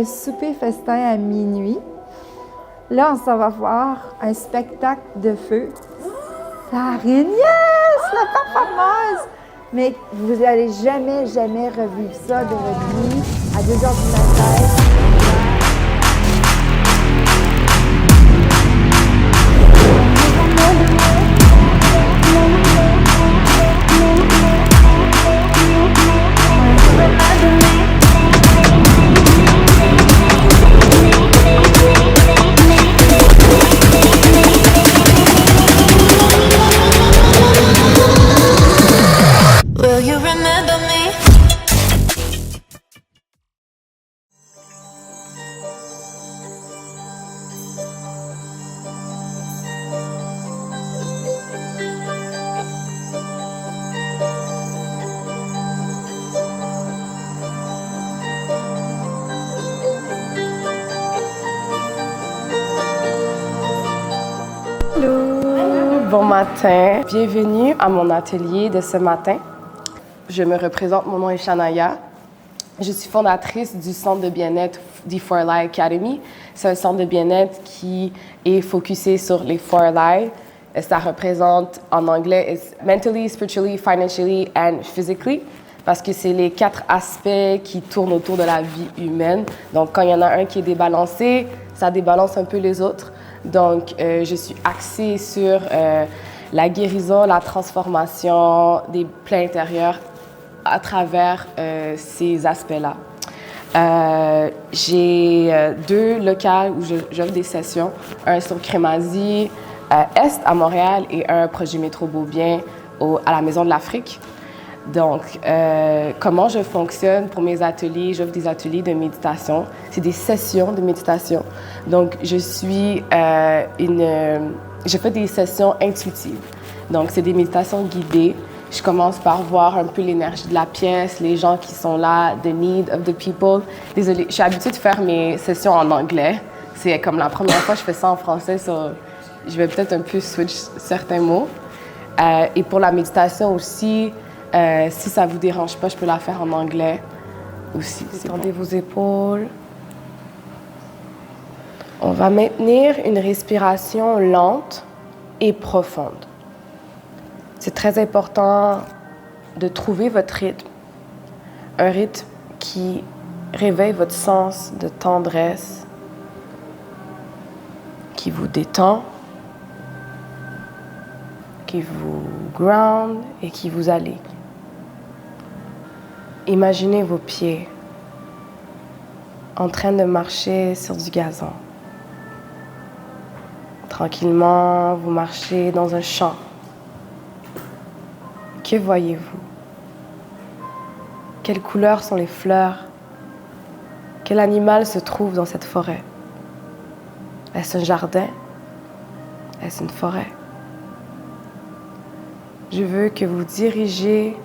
un souper festin à minuit. Là, on s'en va voir un spectacle de feu. Sarine, yes! La performance! Mais vous n'allez jamais, jamais revivre ça de votre vie à 2 heures du matin. Will you remember me? Allô, bon matin. Bienvenue à mon atelier de ce matin. Je me représente, mon nom est Shania. Je suis fondatrice du centre de bien-être D4Li Academy. C'est un centre de bien-être qui est focusé sur les 4Li. Ça représente en anglais mentally, spiritually, financially and physically, parce que c'est les 4 aspects qui tournent autour de la vie humaine. Donc, quand il y en a un qui est débalancé, ça débalance un peu les autres. Donc, je suis axée sur la guérison, la transformation des plaies intérieures à travers ces aspects-là. J'ai 2 locales où j'offre des sessions, un sur Crémazie Est à Montréal et un projet Métro Beaubien à la Maison de l'Afrique. Donc, comment je fonctionne pour mes ateliers? J'offre des ateliers de méditation. C'est des sessions de méditation. Donc, je fais des sessions intuitives. Donc, c'est des méditations guidées. Je commence par voir un peu l'énergie de la pièce, les gens qui sont là, the need of the people. Désolée, je suis habituée de faire mes sessions en anglais. C'est comme la première fois que je fais ça en français, je vais peut-être un peu switch certains mots. Et pour la méditation aussi, si ça vous dérange pas, je peux la faire en anglais aussi. Tendez vos épaules. On va maintenir une respiration lente et profonde. C'est très important de trouver votre rythme, un rythme qui réveille votre sens de tendresse, qui vous détend, qui vous ground et qui vous aligne. Imaginez vos pieds en train de marcher sur du gazon. Tranquillement, vous marchez dans un champ. Que voyez-vous? Quelles couleurs sont les fleurs? Quel animal se trouve dans cette forêt? Est-ce un jardin? Est-ce une forêt? Je veux que vous dirigez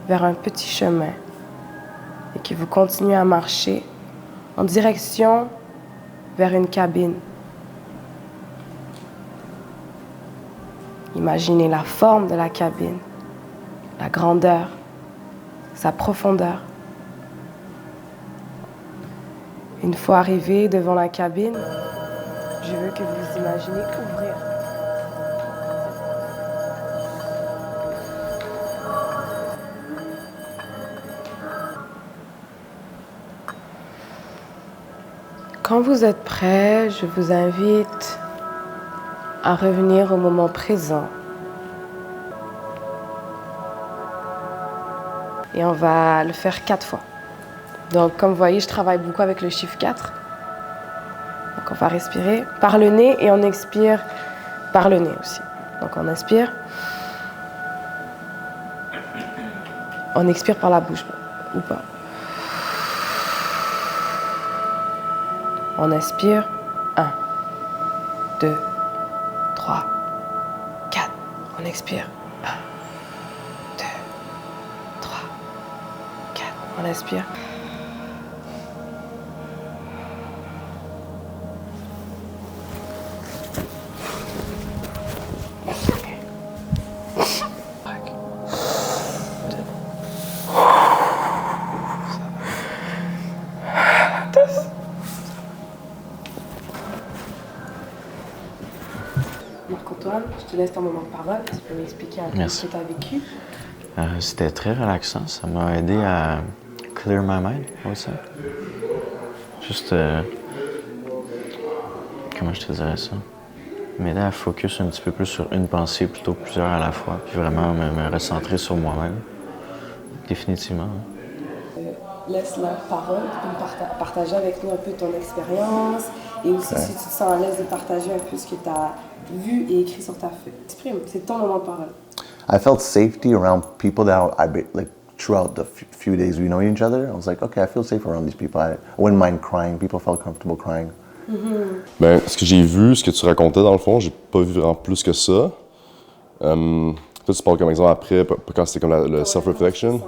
vers un petit chemin et que vous continuez à marcher en direction vers une cabine. Imaginez la forme de la cabine, la grandeur, sa profondeur. Une fois arrivé devant la cabine, je veux que vous imaginez ouvrir. Quand vous êtes prêt, je vous invite à revenir au moment présent. Et on va le faire 4 fois. Donc, comme vous voyez, je travaille beaucoup avec le chiffre 4. Donc, on va respirer par le nez et on expire par le nez aussi. Donc, on inspire. On expire par la bouche, ou pas. On inspire. 1, 2, 3, 4. On expire. 1, 2, 3, 4. On inspire. te laisse ton moment de parole. Tu peux m'expliquer un peu ce que tu as vécu? C'était très relaxant. Ça m'a aidé à clear my mind, aussi. Juste, comment je te dirais ça? M'aider à focus un petit peu plus sur une pensée plutôt que plusieurs à la fois, puis vraiment me recentrer sur moi-même. Définitivement. Laisse la parole, tu peux partager avec nous un peu ton expérience et aussi si tu te sens à l'aise de partager un peu ce que tu as vu et écrit sur ta feuille. Exprime, c'est ton moment de parole. I felt safety around people that like throughout the few days we know each other. I was like, okay, I feel safe around these people. I wouldn't mind crying. People felt comfortable crying. Ben, ce que j'ai vu, ce que tu racontais dans le fond, j'ai pas vu vraiment plus que ça. Toi, tu parles comme exemple après, quand c'était comme le self-reflection.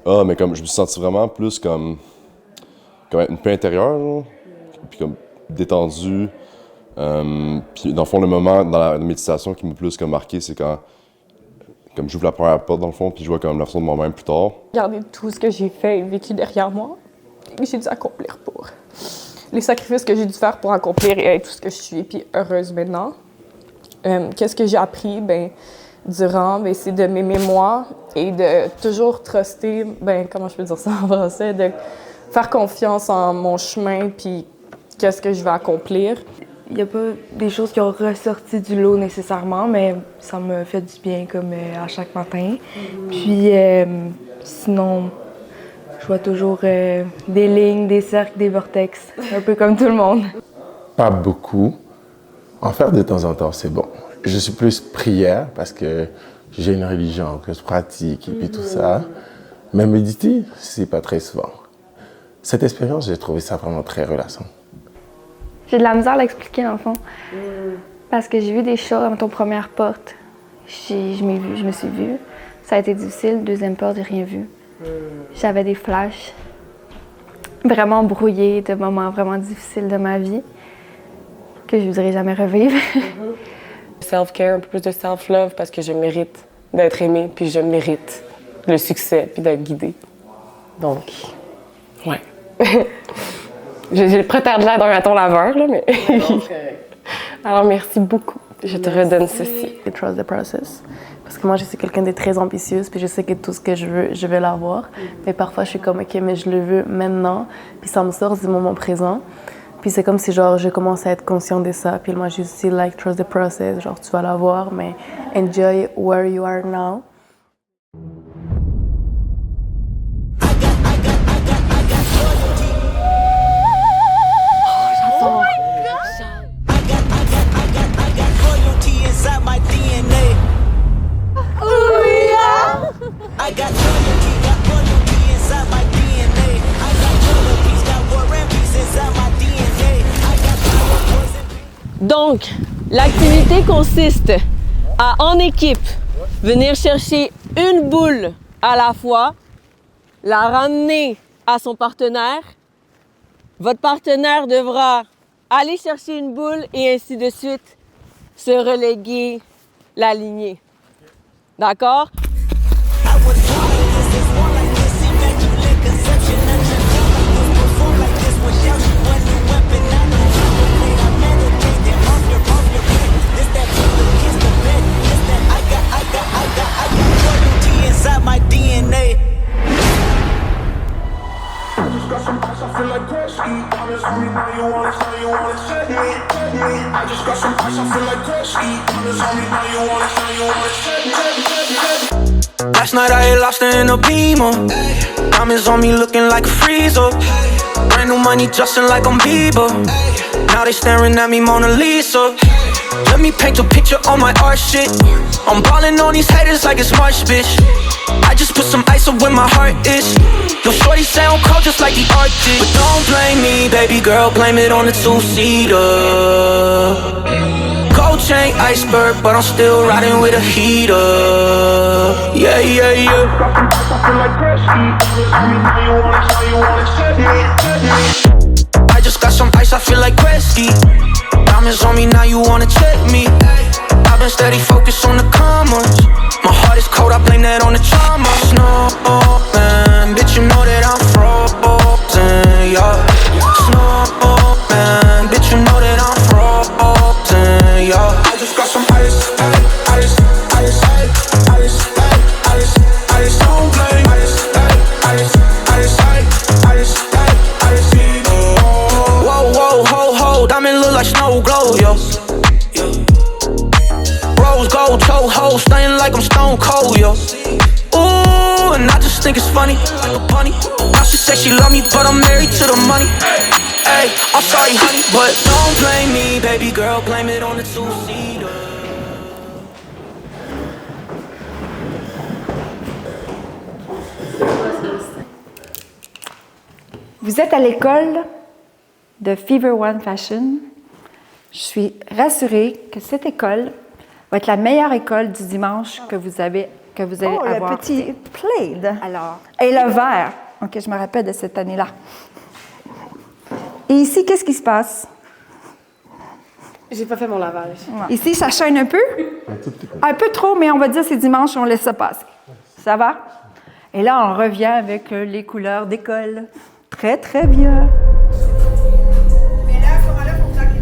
Ah, mais comme je me suis senti vraiment plus comme une paix intérieure, genre. Puis comme détendu. Puis dans le fond, le moment dans la méditation qui m'a plus comme marqué, c'est quand comme j'ouvre la première porte dans le fond, puis je vois comme la version de moi-même plus tard. Regardez tout ce que j'ai fait et vécu derrière moi et que j'ai dû accomplir pour. Les sacrifices que j'ai dû faire pour accomplir et être tout ce que je suis, puis heureuse maintenant. Qu'est-ce que j'ai appris? C'est de m'aimer moi et de toujours truster, comment je peux dire ça en français, de faire confiance en mon chemin puis qu'est-ce que je vais accomplir. Il n'y a pas des choses qui ont ressorti du lot nécessairement, mais ça me fait du bien comme à chaque matin. Puis sinon, je vois toujours des lignes, des cercles, des vortex, un peu comme tout le monde. Pas beaucoup. En faire de temps en temps, c'est bon. Je suis plus prière parce que j'ai une religion que je pratique et puis tout ça. Mais méditer, c'est pas très souvent. Cette expérience, j'ai trouvé ça vraiment très relaxant. J'ai de la misère à l'expliquer, dans le fond. Parce que j'ai vu des choses à ton première porte. Je me suis vue. Ça a été difficile. Deuxième porte, j'ai rien vu. J'avais des flashs vraiment brouillés de moments vraiment difficiles de ma vie que je ne voudrais jamais revivre. Self-care, un peu plus de self-love parce que je mérite d'être aimée, puis je mérite le succès, puis d'être guidée. Donc, ouais. J'ai le prêt à de l'air d'un raton laveur, là, mais... Alors, merci beaucoup. Je te redonne ceci. Trust the process. Parce que moi, je suis quelqu'un de très ambitieuse, puis je sais que tout ce que je veux, je vais l'avoir. Mais parfois, je suis comme, OK, mais je le veux maintenant, puis ça me sort du moment présent. Puis c'est comme si, genre, je commence à être consciente de ça. Puis moi, je suis like, trust the process, genre, tu vas l'avoir, mais enjoy where you are now. Donc, l'activité consiste à, en équipe, venir chercher une boule à la fois, la ramener à son partenaire. Votre partenaire devra aller chercher une boule et ainsi de suite se reléguer la lignée. D'accord? Last night I had lobster in a Beamer. Diamonds on me looking like a freezer. Brand new money justin' like I'm Bieber. Now they staring at me Mona Lisa. Let me paint a picture on my art shit. I'm ballin' on these haters like it's March, bitch. I just put some ice up where my heart is. Your shorty sound cold just like the Arctic. But don't blame me, baby girl, blame it on the two-seater. Gold chain, iceberg, but I'm still riding with a heater. Yeah, yeah, yeah. I just got some ice, I feel like Gretzky. Diamonds on me, now you wanna check me. I've been steady focused on the commas. My heart is cold, I blame that on the trauma. Snowman, bitch, you know that I'm frozen, yeah. Snowman, bitch, you know that I'm frozen, yeah. I just got some ice, stunting like I'm stone cold, yo. Ooh, and I just think it's funny, like a bunny. Now she say she love me, but I'm married to the money. Hey, I'm sorry, honey, but don't blame me, baby girl, blame it on the two-seater. Vous êtes à l'école de Fever One Fashion. Je suis rassurée que cette école va être la meilleure école du dimanche que vous allez avoir. Le petit plaid. Alors, et le vert. OK, je me rappelle de cette année-là. Et ici, qu'est-ce qui se passe? J'ai pas fait mon lavage. Ouais. Ici, ça chaîne un peu? Un peu trop, mais on va dire c'est dimanche, on laisse ça passer. Ça va? Et là, on revient avec les couleurs d'école. Très, très bien. Mais là, à ce moment-là, il faut que la clé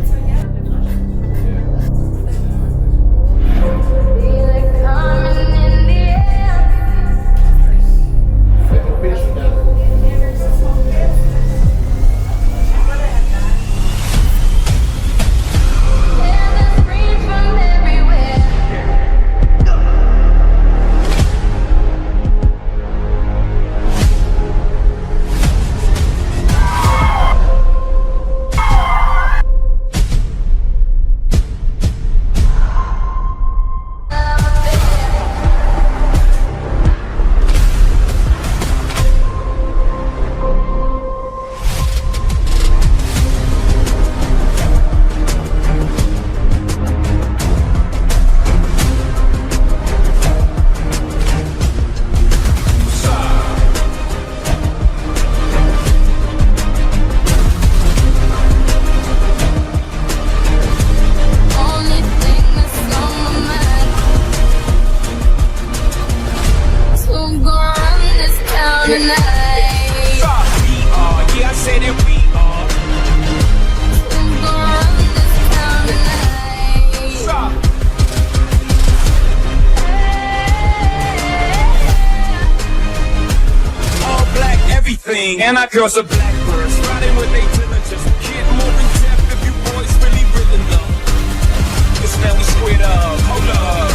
And our girls are blackbirds, riding with they diligence. Kid more in depth if you boys really know. This man we squared up, hold up.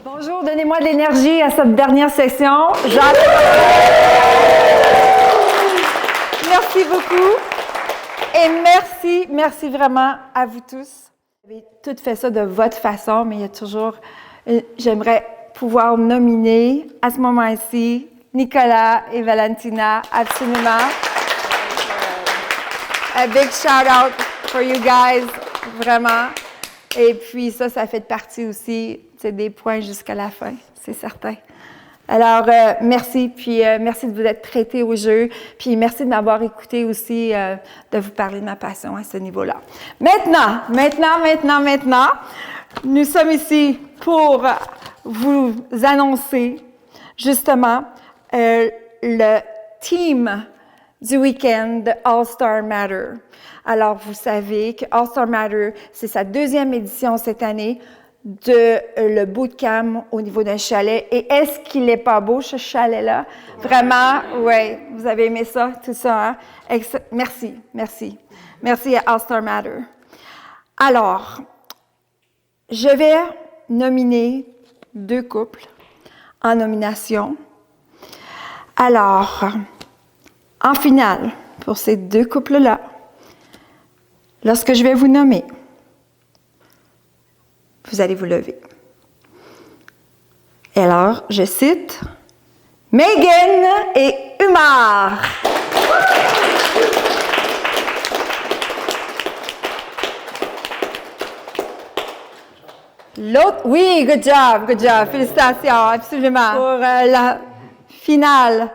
Bonjour, donnez-moi de l'énergie à cette dernière session. Merci beaucoup. Et merci vraiment à vous tous. Vous avez tout fait ça de votre façon, mais il y a toujours... J'aimerais pouvoir nominer à ce moment-ci Nicolas et Valentina, absolument. A big shout out for you guys, vraiment. Et puis ça fait partie aussi des points jusqu'à la fin, c'est certain. Alors, merci, puis merci de vous être prêtés au jeu, puis merci de m'avoir écouté aussi, de vous parler de ma passion à ce niveau-là. Maintenant, nous sommes ici pour vous annoncer justement le team du week-end de All-Star Matter. Alors, vous savez que All-Star Matter, c'est sa 2e édition cette année de le bootcamp au niveau d'un chalet. Et est-ce qu'il n'est pas beau, ce chalet-là? Vraiment, oui, vous avez aimé ça, tout ça, hein? Merci. Merci à All-Star Matter. Alors, je vais nominer 2 couples en nomination. Alors, en finale, pour ces 2 couples-là, lorsque je vais vous nommer, vous allez vous lever. Et alors, je cite Megan et Umar. L'autre, oui, good job, félicitations, absolument. Pour la finale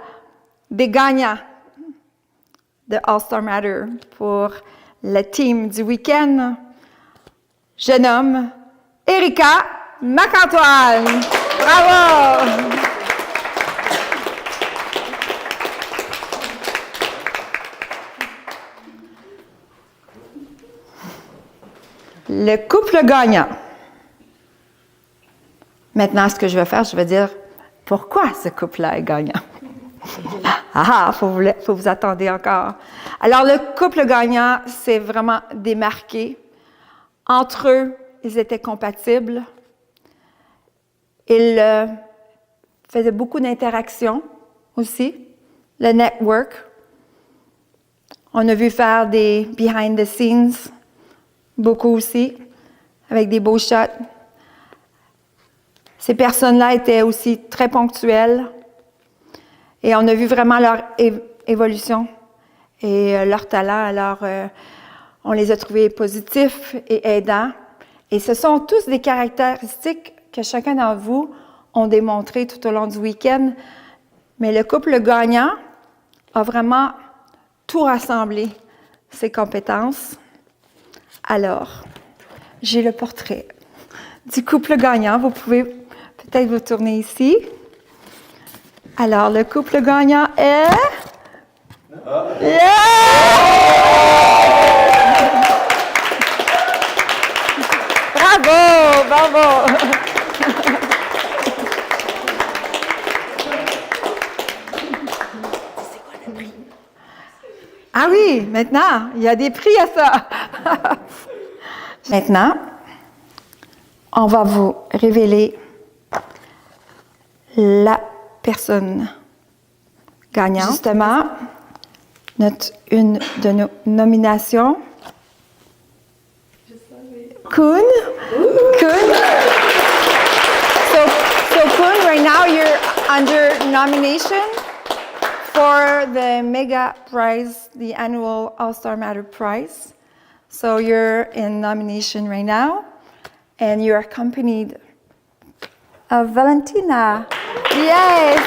des gagnants de All-Star Matter pour le team du week-end, je nomme Erika Marc-Antoine. Bravo! Le couple gagnant. Maintenant, ce que je vais faire, je vais dire pourquoi ce couple-là est gagnant. Faut vous attendre encore. Alors, le couple gagnant s'est vraiment démarqué. Entre eux, ils étaient compatibles. Ils faisaient beaucoup d'interactions aussi, le network. On a vu faire des behind the scenes, beaucoup aussi, avec des beaux shots. Ces personnes-là étaient aussi très ponctuelles et on a vu vraiment leur évolution et leur talent. Alors, on les a trouvés positifs et aidants. Et ce sont tous des caractéristiques que chacun d'entre vous ont démontré tout au long du week-end. Mais le couple gagnant a vraiment tout rassemblé, ses compétences. Alors, j'ai le portrait du couple gagnant. Vous pouvez peut-être vous tourner ici. Alors, le couple gagnant est... Bravo! Ah oui, maintenant, il y a des prix à ça. Maintenant, on va vous révéler la personne gagnante. Justement, une de nos nominations. Kun. So Kun, right now you're under nomination for the Mega Prize, the annual All-Star Matter Prize. So you're in nomination right now, and you're accompanied of Valentina. Yes.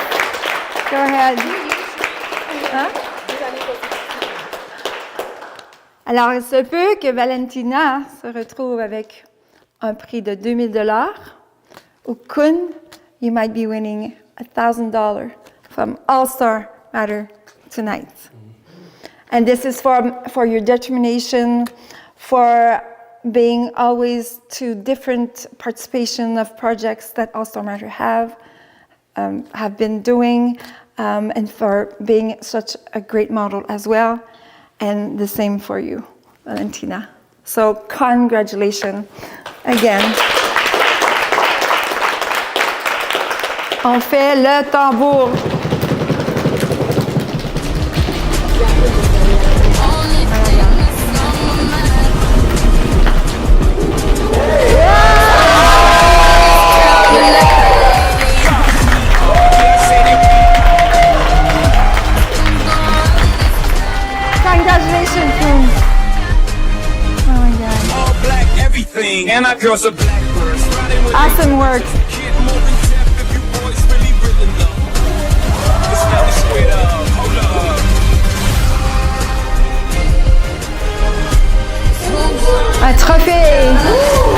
Go ahead. Hein? Alors, il se peut que Valentina se retrouve avec un prix de $2,000, ou Kun, you might be winning $1,000 from All-Star Matter tonight. And this is for your determination, for being always to different participation of projects that All-Star Matter have been doing, and for being such a great model as well. And the same for you, Valentina. So congratulations again. On fait le tambour. Congratulations, Kun. Oh my God. All black, everything. And our girls are blackbirds. Awesome work. Un trophée.